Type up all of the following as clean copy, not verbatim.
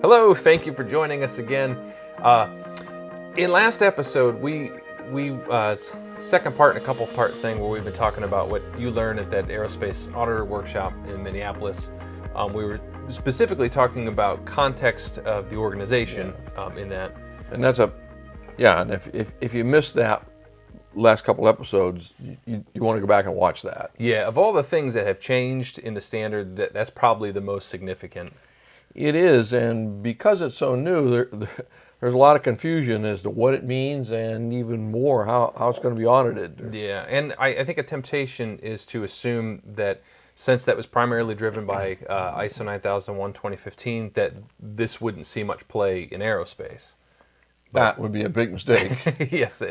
Hello, thank you for joining us again. In last episode, we second part and a couple part thing where we've been talking about what you learned at that aerospace auditor workshop in Minneapolis. We were specifically talking about context of the organization in that. And that's and if you missed that last couple episodes, you want to go back and watch that. Yeah, of all the things that have changed in the standard, that's probably the most significant. It is, and because it's so new, there's a lot of confusion as to what it means and even more how it's going to be audited. Yeah, and I think a temptation is to assume that since that was primarily driven by ISO 9001:2015, that this wouldn't see much play in aerospace. That would be a big mistake. Yes.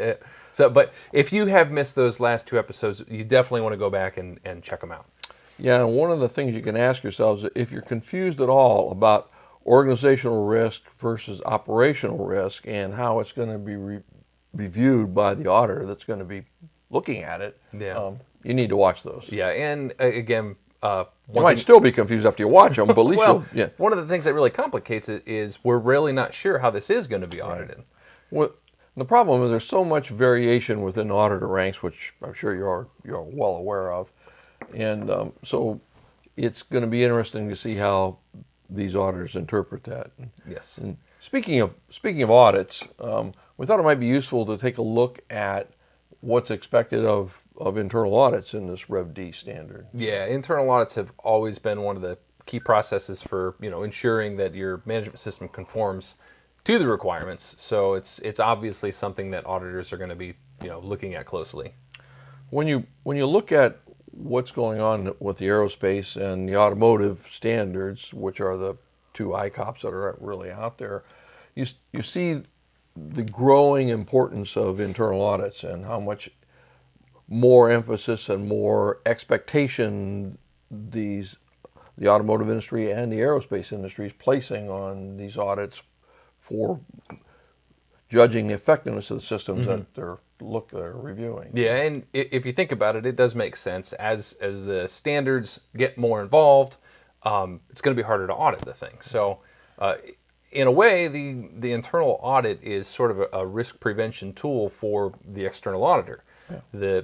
But if you have missed those last two episodes, you definitely want to go back and check them out. Yeah, and one of the things you can ask yourselves, if you're confused at all about organizational risk versus operational risk and how it's going to be reviewed by the auditor that's going to be looking at it, you need to watch those. Yeah, and again, you might still be confused after you watch them, but at least one of the things that really complicates it is we're really not sure how this is going to be audited. Right. Well, the problem is there's so much variation within auditor ranks, which I'm sure you're well aware of. And so it's going to be interesting to see how these auditors interpret that. Yes. And speaking of audits, we thought it might be useful to take a look at what's expected of internal audits in this Rev D standard. Yeah, internal audits have always been one of the key processes for ensuring that your management system conforms to the requirements. So it's obviously something that auditors are going to be looking at closely. When you look at what's going on with the aerospace and the automotive standards, which are the two ICOPs that are really out there, you see the growing importance of internal audits and how much more emphasis and more expectation the automotive industry and the aerospace industry is placing on these audits for judging the effectiveness of the systems that they're reviewing. Yeah, and if you think about it, it does make sense. As the standards get more involved, it's going to be harder to audit the thing. So, in a way, the internal audit is sort of a risk prevention tool for the external auditor. Yeah.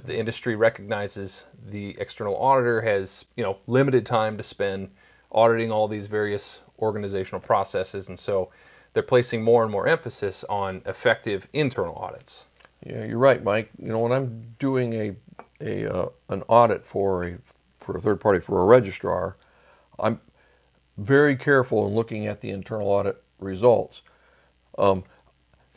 The industry recognizes the external auditor has limited time to spend auditing all these various organizational processes, and so they're placing more and more emphasis on effective internal audits. Yeah, you're right, Mike. When I'm doing an audit for a third party, for a registrar, I'm very careful in looking at the internal audit results.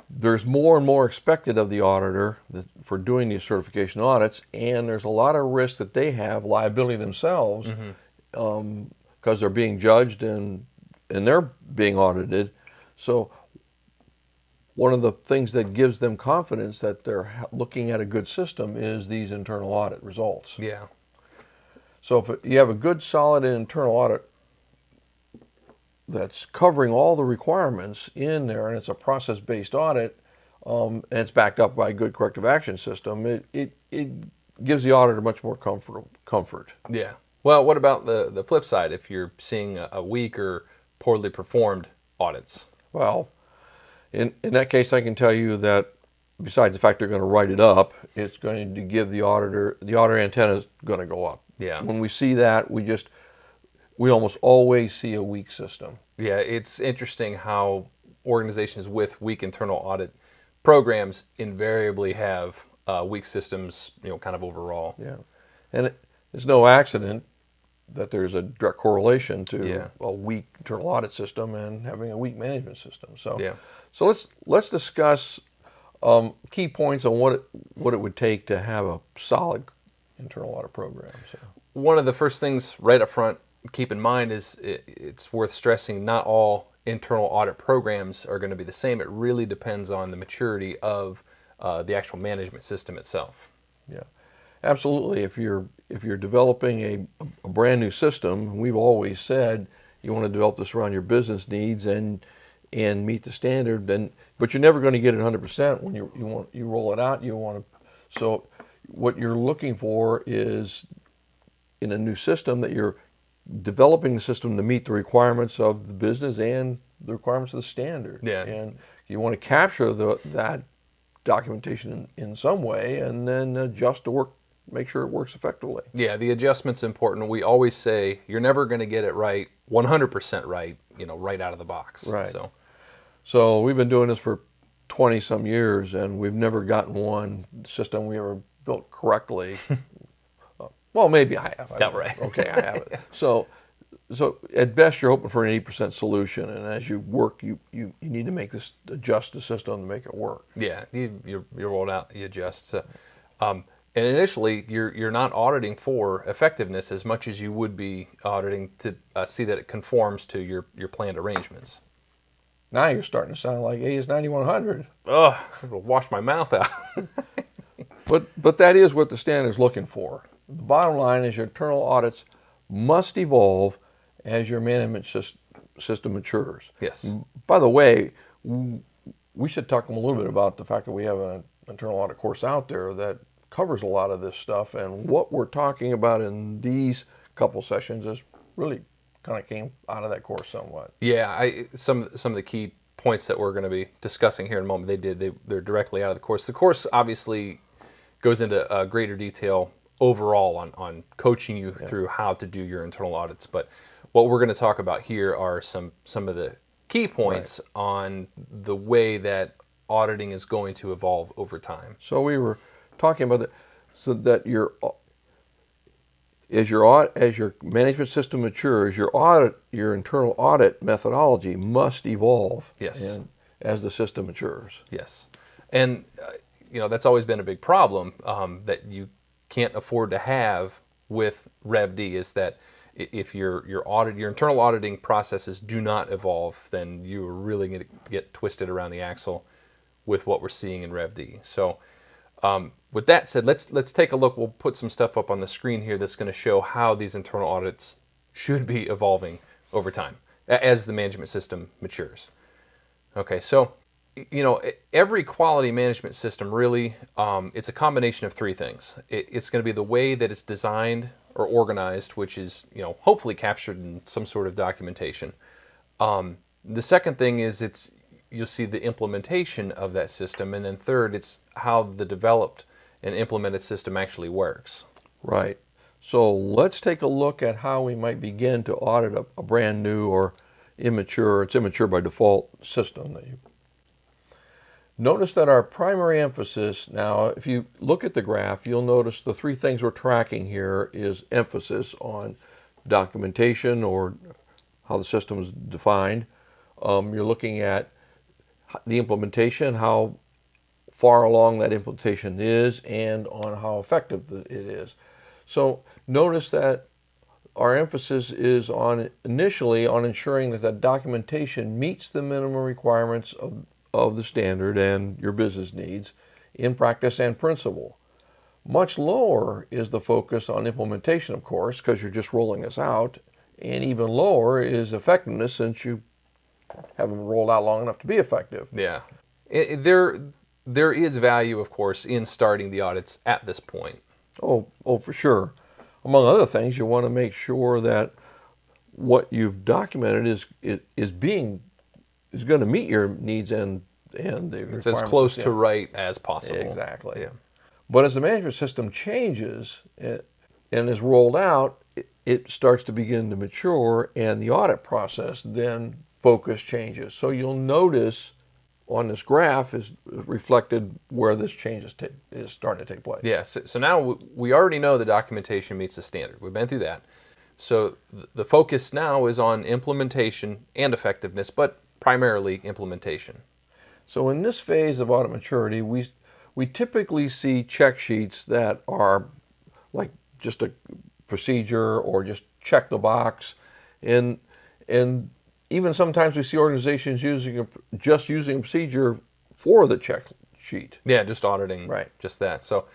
There's more and more expected of the auditor for doing these certification audits, and there's a lot of risk that they have liability themselves because they're being judged and they're being audited. So one of the things that gives them confidence that they're looking at a good system is these internal audit results. Yeah. So if you have a good, solid internal audit that's covering all the requirements in there, and it's a process-based audit, and it's backed up by a good corrective action system, it gives the auditor much more comfort. Yeah. Well, what about the flip side? If you're seeing a weak or poorly performed audits? Well, in that case, I can tell you that besides the fact they're going to write it up, it's going to give the auditor antenna is going to go up. Yeah. When we see that, we almost always see a weak system. Yeah, it's interesting how organizations with weak internal audit programs invariably have weak systems, kind of overall. Yeah, and it's no accident that there's a direct correlation to a weak internal audit system and having a weak management system. So let's discuss key points on what it would take to have a solid internal audit program. So. One of the first things right up front keep in mind is it's worth stressing not all internal audit programs are going to be the same. It really depends on the maturity of the actual management system itself. Yeah, absolutely. If you're developing a brand new system, we've always said you want to develop this around your business needs and meet the standard. But you're never going to get it 100% when you roll it out. So what you're looking for is in a new system that you're developing the system to meet the requirements of the business and the requirements of the standard. Yeah. And you want to capture that documentation in some way and then adjust to work, make sure it works effectively. Yeah, the adjustment's important. We always say you're never going to get it right, 100% right, right out of the box. Right. So we've been doing this for 20 some years and we've never gotten one system we ever built correctly. Well, maybe I have. Right. Okay, I have it. So at best you're hoping for an 80% solution, and as you work, you need to adjust the system to make it work. Yeah, you roll it out, you adjust. So, and initially, you're not auditing for effectiveness as much as you would be auditing to see that it conforms to your planned arrangements. Now you're starting to sound like AS 9100. Ugh, it'll wash my mouth out. But that is what the standard's looking for. The bottom line is your internal audits must evolve as your management system matures. Yes. By the way, we should talk a little bit about the fact that we have an internal audit course out there that covers a lot of this stuff, and what we're talking about in these couple sessions is really kind of came out of that course somewhat. Yeah, some of the key points that we're going to be discussing here in a moment, they're directly out of the course. The course obviously goes into greater detail overall on coaching you through how to do your internal audits, but what we're going to talk about here are some of the key points on the way that auditing is going to evolve over time. So we were talking about it, so that as your management system matures, your internal audit methodology must evolve. Yes. And as the system matures. Yes, and that's always been a big problem that you can't afford to have with Rev D, is that if your internal auditing processes do not evolve, then you're really going to get twisted around the axle with what we're seeing in Rev D. So with that said, let's take a look. We'll put some stuff up on the screen here that's going to show how these internal audits should be evolving over time as the management system matures. Okay, so every quality management system really, it's a combination of three things. It's going to be the way that it's designed or organized, which is hopefully captured in some sort of documentation. The second thing is you'll see the implementation of that system, and then third, it's how the developed and implemented system actually works. Right. So let's take a look at how we might begin to audit a brand new or immature by default system that you. Notice that our primary emphasis now, if you look at the graph, you'll notice the three things we're tracking here is emphasis on documentation or how the system is defined. You're looking at the implementation, how far along that implementation is, and on how effective it is. So notice that our emphasis is initially on ensuring that the documentation meets the minimum requirements of the standard and your business needs in practice and principle. Much lower is the focus on implementation, of course, because you're just rolling this out, and even lower is effectiveness, since you haven't rolled out long enough to be effective. Yeah. There is value, of course, in starting the audits at this point. Oh, for sure. Among other things, you want to make sure that what you've documented is going to meet your needs and the requirements. It's as close to right as possible. Exactly. Yeah. But as the management system changes and is rolled out, it starts to begin to mature, and the audit process then focus changes. So you'll notice on this graph is reflected where this change is starting to take place. Yeah, so now we already know the documentation meets the standard. We've been through that. So the focus now is on implementation and effectiveness, but primarily implementation. So in this phase of audit maturity, we typically see check sheets that are like just a procedure or just check the box, and even sometimes we see organizations using a procedure for the check sheet. Yeah, just auditing, right? Just that. So,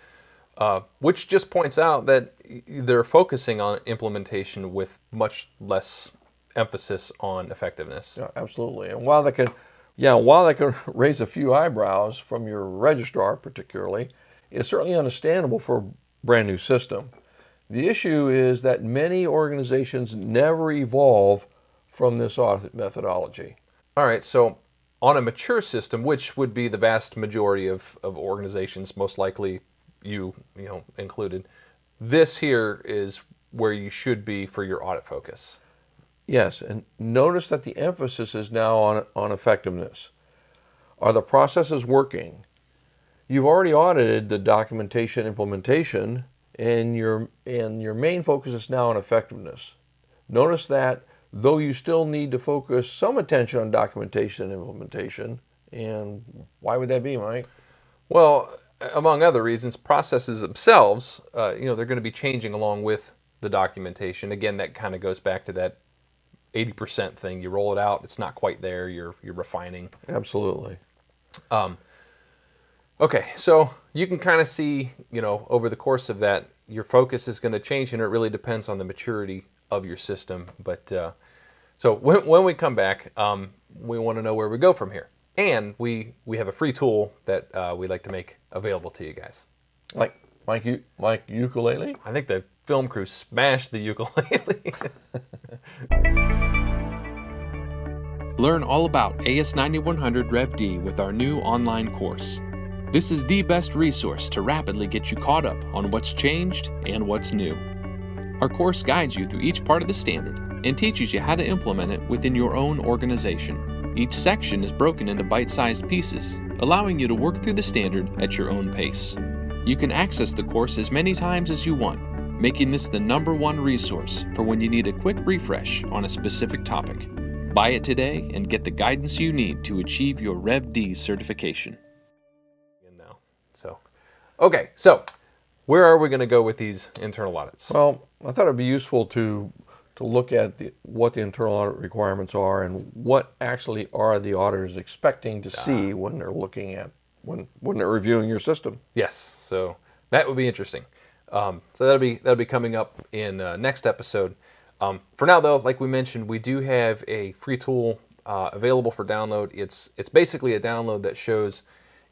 which just points out that they're focusing on implementation with much less emphasis on effectiveness. Yeah, absolutely. And while that can raise a few eyebrows from your registrar, particularly, it's certainly understandable for a brand new system. The issue is that many organizations never evolve from this audit methodology. All right, so on a mature system, which would be the vast majority of organizations, most likely you know included, this here is where you should be for your audit focus. Yes, and notice that the emphasis is now on effectiveness. Are the processes working? You've already audited the documentation implementation, and your main focus is now on effectiveness. Notice that though you still need to focus some attention on documentation and implementation, and why would that be, Mike? Well, among other reasons, processes themselves, they're going to be changing along with the documentation. Again, that kind of goes back to that 80% thing. You roll it out, it's not quite there. You're refining. Absolutely. Okay, so you can kind of see, over the course of that, your focus is going to change, and it really depends on the maturity of your system. But so when we come back, we want to know where we go from here, and we have a free tool that we like to make available to you guys. Like ukulele? I think the film crew smashed the ukulele. Learn all about AS9100 Rev D with our new online course. This is the best resource to rapidly get you caught up on what's changed and what's new. Our course guides you through each part of the standard and teaches you how to implement it within your own organization. Each section is broken into bite-sized pieces, allowing you to work through the standard at your own pace. You can access the course as many times as you want, making this the #1 resource for when you need a quick refresh on a specific topic. Buy it today and get the guidance you need to achieve your Rev D certification. Okay, so where are we going to go with these internal audits? Well, I thought it'd be useful to look at what the internal audit requirements are and what actually are the auditors expecting to see when they're looking at when they're reviewing your system. Yes, so that would be interesting. So that'll be coming up in next episode. For now, though, like we mentioned, we do have a free tool available for download. It's basically a download that shows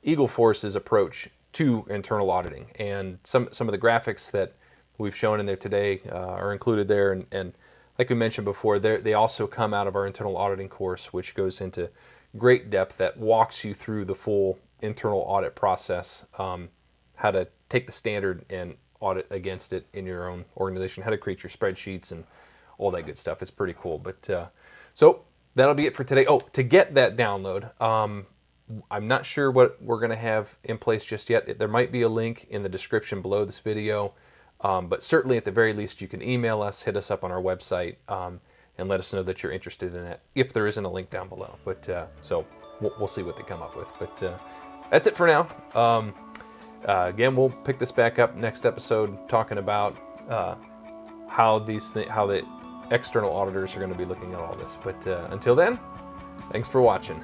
Eagle Force's approach to internal auditing, and some of the graphics that we've shown in there today are included there, and like we mentioned before, they also come out of our internal auditing course, which goes into great depth that walks you through the full internal audit process, how to take the standard and audit against it in your own organization, how to create your spreadsheets and all that good stuff. It's pretty cool. But so that'll be it for today. Oh, to get that download, I'm not sure what we're going to have in place just yet. There might be a link in the description below this video, but certainly at the very least you can email us, hit us up on our website, and let us know that you're interested in it if there isn't a link down below. But so we'll see what they come up with. But that's it for now. Again, we'll pick this back up next episode, talking about how the external auditors are going to be looking at all this. But until then, thanks for watching.